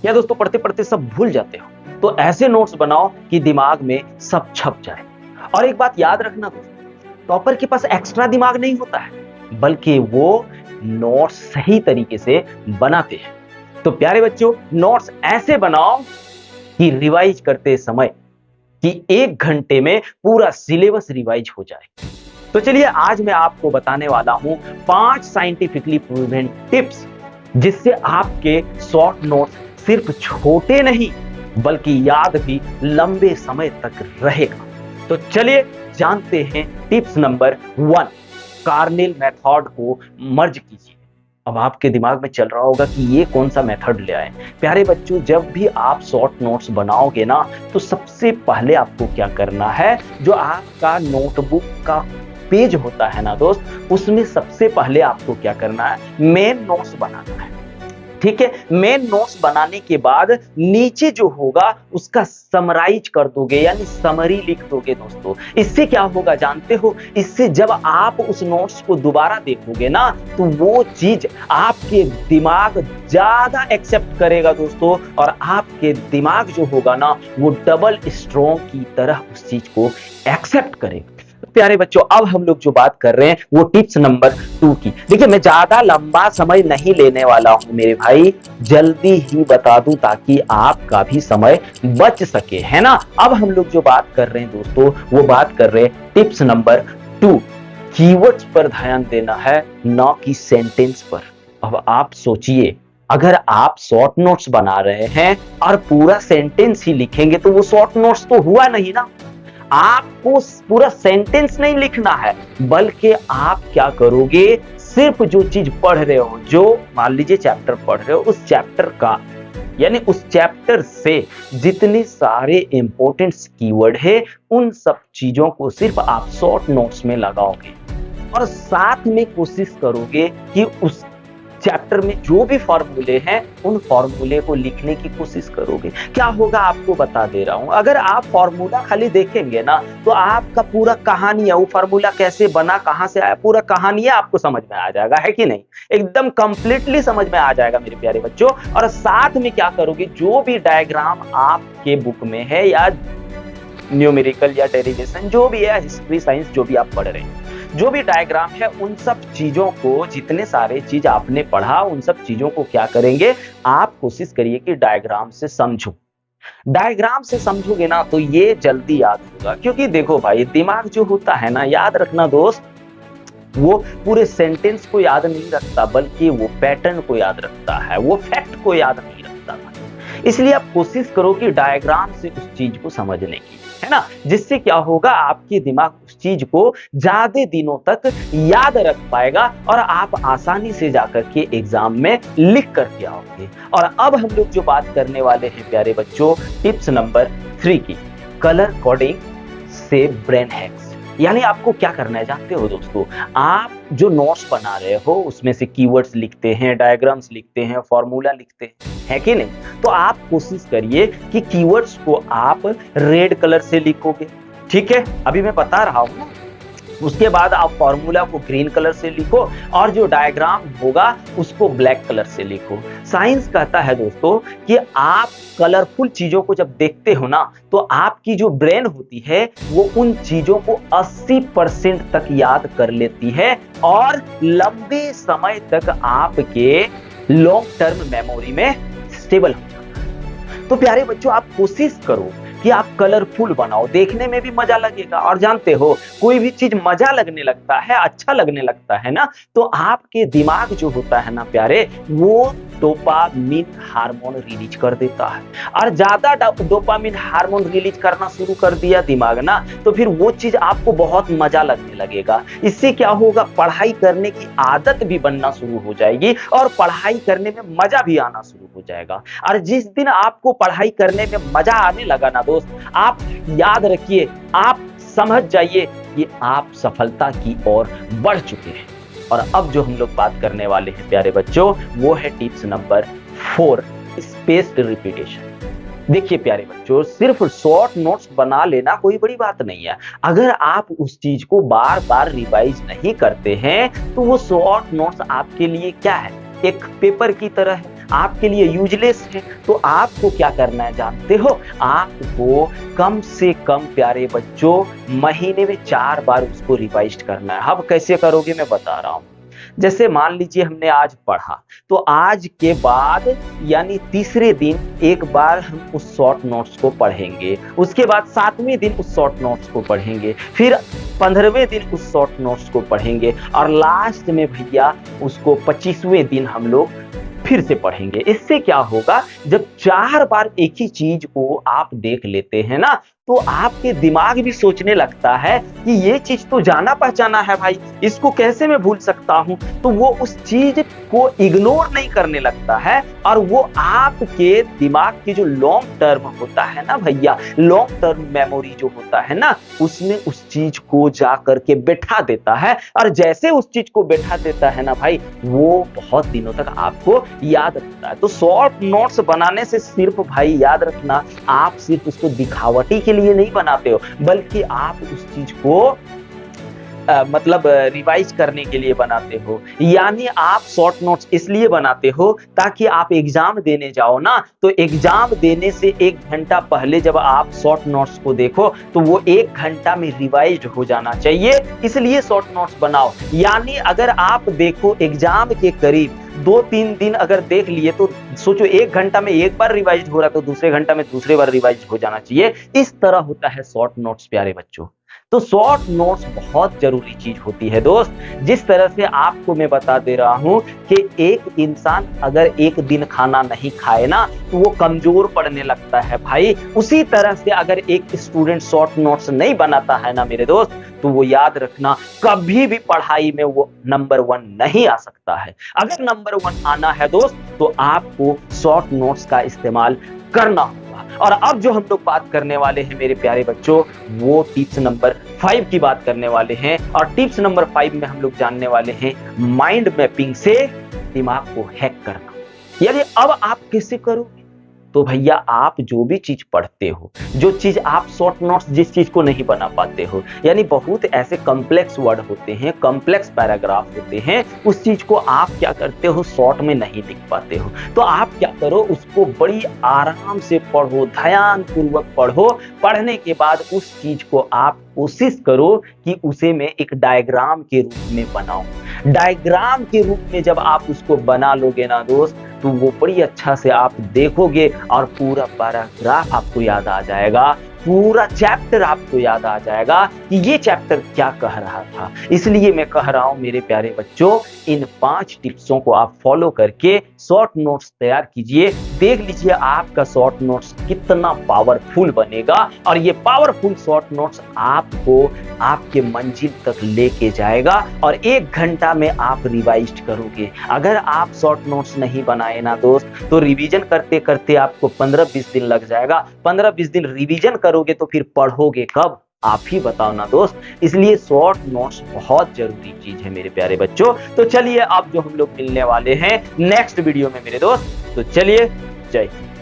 या दोस्तों पढ़ते पढ़ते सब भूल जाते हो, तो ऐसे नोट्स बनाओ कि दिमाग में सब छप जाए। और एक बात याद रखना दोस्तों, टॉपर के पास एक्स्ट्रा दिमाग नहीं होता है, बल्कि वो नोट्स सही तरीके से बनाते हैं। तो प्यारे बच्चों, नोट्स ऐसे बनाओ कि रिवाइज करते समय कि 1 घंटे में पूरा सिलेबस रिवाइज हो जाए। तो चलिए आज मैं आपको बताने वाला हूं 5 साइंटिफिकली प्रूवन टिप्स, जिससे आपके शॉर्ट नोट्स सिर्फ छोटे नहीं बल्कि याद भी लंबे समय तक रहेगा। तो चलिए जानते हैं टिप्स नंबर 1, कार्नेल मेथड को मर्ज कीजिए। अब आपके दिमाग में चल रहा होगा कि ये कौन सा मेथड ले आए। प्यारे बच्चों, जब भी आप शॉर्ट नोट्स बनाओगे ना, तो सबसे पहले आपको क्या करना है, जो आपका नोटबुक का पेज होता है ना दोस्त, उसमें सबसे पहले आपको क्या करना है, मेन नोट्स बनाना है। ठीक है, मेन नोट्स बनाने के बाद नीचे जो होगा उसका समराइज कर दोगे, यानी समरी लिख दोगे दोस्तों। इससे क्या होगा जानते हो, इससे जब आप उस नोट्स को दोबारा देखोगे ना, तो वो चीज आपके दिमाग ज्यादा एक्सेप्ट करेगा दोस्तों, और आपके दिमाग जो होगा ना, वो डबल स्ट्रॉन्ग की तरह उस चीज को एक्सेप्ट करेगा। प्यारे बच्चों, अब हम लोग जो बात कर रहे हैं वो टिप्स नंबर 2 की। देखिए, मैं ज्यादा लंबा समय नहीं लेने वाला हूं मेरे भाई, जल्दी ही बता दूं ताकि आपका भी समय बच सके, है ना। अब हम लोग जो बात कर रहे हैं दोस्तों, वो बात कर रहे हैं टिप्स नंबर 2, कीवर्ड्स पर ध्यान देना है, ना कि सेंटेंस पर। अब आप सोचिए, अगर आप शॉर्ट नोट्स बना रहे हैं और पूरा सेंटेंस ही लिखेंगे तो वो शॉर्ट नोट्स तो हुआ नहीं ना। आपको पूरा सेंटेंस नहीं लिखना है, बल्कि आप क्या करोगे, सिर्फ जो चीज पढ़ रहे हो, जो मान लीजिए चैप्टर पढ़ रहे हो, उस चैप्टर का, यानी उस चैप्टर से जितने सारे इंपॉर्टेंट कीवर्ड है, उन सब चीजों को सिर्फ आप शॉर्ट नोट्स में लगाओगे। और साथ में कोशिश करोगे कि उस चैप्टर में जो भी फॉर्मूले हैं, उन फॉर्मूले को लिखने की कोशिश करोगे। क्या होगा आपको बता दे रहा हूं, अगर आप फॉर्मूला खाली देखेंगे ना, तो आपका पूरा कहानी है, वो फॉर्मूला कैसे बना, कहां से आया, पूरा कहानी आपको समझ में आ जाएगा, है कि नहीं। एकदम कंप्लीटली समझ में आ जाएगा मेरे प्यारे बच्चों। और साथ में क्या करोगे, जो भी डायग्राम आपके बुक में है, या न्यूमेरिकल या डेरिवेशन जो भी है, हिस्ट्री साइंस जो भी आप पढ़ रहे हैं, जो भी डायग्राम है, उन सब चीजों को, जितने सारे चीज आपने पढ़ा, उन सब चीजों को क्या करेंगे, आप कोशिश करिए कि डायग्राम से समझो। डायग्राम से समझोगे ना, तो ये जल्दी याद होगा। क्योंकि देखो भाई, दिमाग जो होता है ना, याद रखना दोस्त, वो पूरे सेंटेंस को याद नहीं रखता, बल्कि वो पैटर्न को याद रखता है, वो फैक्ट को याद नहीं रखता। इसलिए आप कोशिश करो कि डायग्राम से उस चीज को समझने की, है ना, जिससे क्या होगा, आपके दिमाग उस चीज को ज्यादा दिनों तक याद रख पाएगा और आप आसानी से जाकर के एग्जाम में लिख करके आओगे। और अब हम लोग जो बात करने वाले हैं प्यारे बच्चों, टिप्स नंबर 3 की, कलर कोडिंग से ब्रेन हैक्स। यानी आपको क्या करना है जानते हो दोस्तों, आप जो नोट्स बना रहे हो उसमें से कीवर्ड्स लिखते हैं, डायग्राम्स लिखते हैं, फॉर्मूला लिखते हैं, है कि नहीं। तो आप कोशिश करिए कि कीवर्ड्स को आप रेड कलर से लिखोगे, ठीक है, अभी मैं बता रहा हूं। उसके बाद आप फॉर्मूला को ग्रीन कलर से लिखो, और जो डायग्राम होगा उसको ब्लैक कलर से लिखो। साइंस कहता है दोस्तों कि आप कलरफुल चीजों को जब देखते हो ना, तो आपकी जो ब्रेन होती है वो उन चीजों को 80% तक याद कर लेती है, और लंबे समय तक आपके लॉन्ग टर्म मेमोरी में स्टेबल हो जाता है। तो प्यारे बच्चों, आप कोशिश करो कि आप कलरफुल बनाओ, देखने में भी मजा लगेगा। और जानते हो, कोई भी चीज मजा लगने लगता है, अच्छा लगने लगता है ना, तो आपके दिमाग जो होता है ना प्यारे, वो डोपामिन हार्मोन रिलीज कर देता है। और ज्यादा डोपामिन हार्मोन रिलीज करना शुरू कर दिया दिमाग ना, तो फिर वो चीज आपको बहुत मजा लगने लगेगा। इससे क्या होगा, पढ़ाई करने की आदत भी बनना शुरू हो जाएगी, और पढ़ाई करने में मजा भी आना शुरू हो जाएगा। और जिस दिन आपको पढ़ाई करने में मजा आने लगा ना दोस्त, आप याद रखिए, आप समझ जाइए कि आप सफलता की ओर बढ़ चुके हैं। और अब जो हम लोग बात करने वाले हैं प्यारे बच्चों, वो है टिप्स नंबर 4, स्पेस्ड रिपीटेशन। देखिए प्यारे बच्चों, सिर्फ शॉर्ट नोट्स बना लेना कोई बड़ी बात नहीं है। अगर आप उस चीज को बार बार रिवाइज नहीं करते हैं, तो वो शॉर्ट नोट्स आपके लिए क्या है, एक पेपर की तरह है। आपके लिए यूजलेस है। तो आपको क्या करना है जानते हो? आपको कम से कम प्यारे बच्चों महीने में 4 बार उसको रिवाइज करना है। अब कैसे करोगे मैं बता रहा हूं। जैसे मान लीजिए हमने आज पढ़ा, तो आज के बाद यानी तीसरे दिन एक बार हम उस शॉर्ट नोट्स को पढ़ेंगे, उसके बाद 7वें दिन उस शॉर्ट नोट्स को पढ़ेंगे, फिर 15वें दिन उस शॉर्ट नोट्स को पढ़ेंगे और लास्ट में भैया उसको 25वें दिन हम लोग फिर से पढ़ेंगे। इससे क्या होगा, जब 4 बार एक ही चीज को आप देख लेते हैं ना, तो आपके दिमाग भी सोचने लगता है कि ये चीज तो जाना पहचाना है भाई, इसको कैसे मैं भूल सकता हूं। तो वो उस चीज को इग्नोर नहीं करने लगता है और वो आपके दिमाग की जो लॉन्ग टर्म होता है ना भैया, लॉन्ग टर्म मेमोरी जो होता है ना, उसमें उस चीज को जा करके बैठा देता है। और जैसे उस चीज को बैठा देता है ना भाई, वो बहुत दिनों तक आपको याद रखता है। तो शॉर्ट नोट्स बनाने से सिर्फ भाई याद रखना, आप सिर्फ उसको दिखावटी के लिए नहीं बनाते हो, बल्कि आप उस चीज को मतलब रिवाइज करने के लिए बनाते हो। यानी आप शॉर्ट नोट्स इसलिए बनाते हो ताकि आप एग्जाम देने जाओ ना, तो एग्जाम देने से 1 घंटा पहले जब आप शॉर्ट नोट्स को देखो तो वो 1 घंटा में रिवाइज हो जाना चाहिए, इसलिए शॉर्ट नोट्स बनाओ। यानी अगर आप देखो एग्जाम के करीब 2-3 दिन अगर देख लिए, तो सोचो 1 घंटा में एक बार रिवाइज हो रहा है तो दूसरे घंटा में दूसरे बार रिवाइज हो जाना चाहिए। इस तरह होता है शॉर्ट नोट्स प्यारे बच्चों। तो शॉर्ट नोट्स बहुत जरूरी चीज होती है दोस्त। जिस तरह से आपको मैं बता दे रहा हूं कि एक इंसान अगर एक दिन खाना नहीं खाए ना, तो वो कमजोर पड़ने लगता है भाई। उसी तरह से अगर एक स्टूडेंट शॉर्ट नोट्स नहीं बनाता है ना मेरे दोस्त, तो वो याद रखना कभी भी पढ़ाई में वो नंबर 1 नहीं आ सकता है। अगर नंबर 1 आना है दोस्त, तो आपको शॉर्ट नोट्स का इस्तेमाल करना होगा। और अब जो हम लोग बात करने वाले हैं मेरे प्यारे बच्चों, वो टिप्स नंबर 5 की बात करने वाले हैं। और टिप्स नंबर 5 में हम लोग जानने वाले हैं माइंड मैपिंग से दिमाग को हैक करना। यानी अब आप कैसे करोगे? तो भैया आप जो भी चीज पढ़ते हो, जो चीज आप शॉर्ट नोट्स जिस चीज को नहीं बना पाते हो, यानी बहुत ऐसे कॉम्प्लेक्स वर्ड होते हैं, कॉम्प्लेक्स पैराग्राफ होते हैं, उस चीज को आप क्या करते हो, शॉर्ट में नहीं लिख पाते हो। तो आप क्या करो, उसको बड़ी आराम से पढ़ो, ध्यान पूर्वक पढ़ो। पढ़ने के बाद उस चीज को आप कोशिश करो कि उसे मैं एक डायग्राम के रूप में बनाऊं। डायग्राम के रूप में जब आप उसको बना लोगे ना दोस्त, तो वो बड़ी अच्छा से आप देखोगे और पूरा पैराग्राफ आपको याद आ जाएगा, पूरा चैप्टर आपको याद आ जाएगा कि ये चैप्टर क्या कह रहा था। इसलिए मैं कह रहा हूं मेरे प्यारे बच्चों, इन 5 टिप्सों को आप फॉलो करके शॉर्ट नोट्स तैयार कीजिए। देख लीजिए आपका शॉर्ट नोट्स कितना पावरफुल बनेगा, और ये पावरफुल शॉर्ट नोट्स आपको आपके मंजिल तक लेके जाएगा। और 1 घंटा में आप रिवाइज करोगे। अगर आप शॉर्ट नोट्स नहीं बनाए ना दोस्त, तो रिवीजन करते करते आपको 15-20 दिन लग जाएगा। 15-20 दिन रिवीजन करोगे तो फिर पढ़ोगे कब, आप ही बताओ ना दोस्त। इसलिए शॉर्ट नोट्स बहुत जरूरी चीज है मेरे प्यारे बच्चों। तो चलिए अब जो हम लोग मिलने वाले हैं नेक्स्ट वीडियो में मेरे दोस्त, तो चलिए जय हिंद।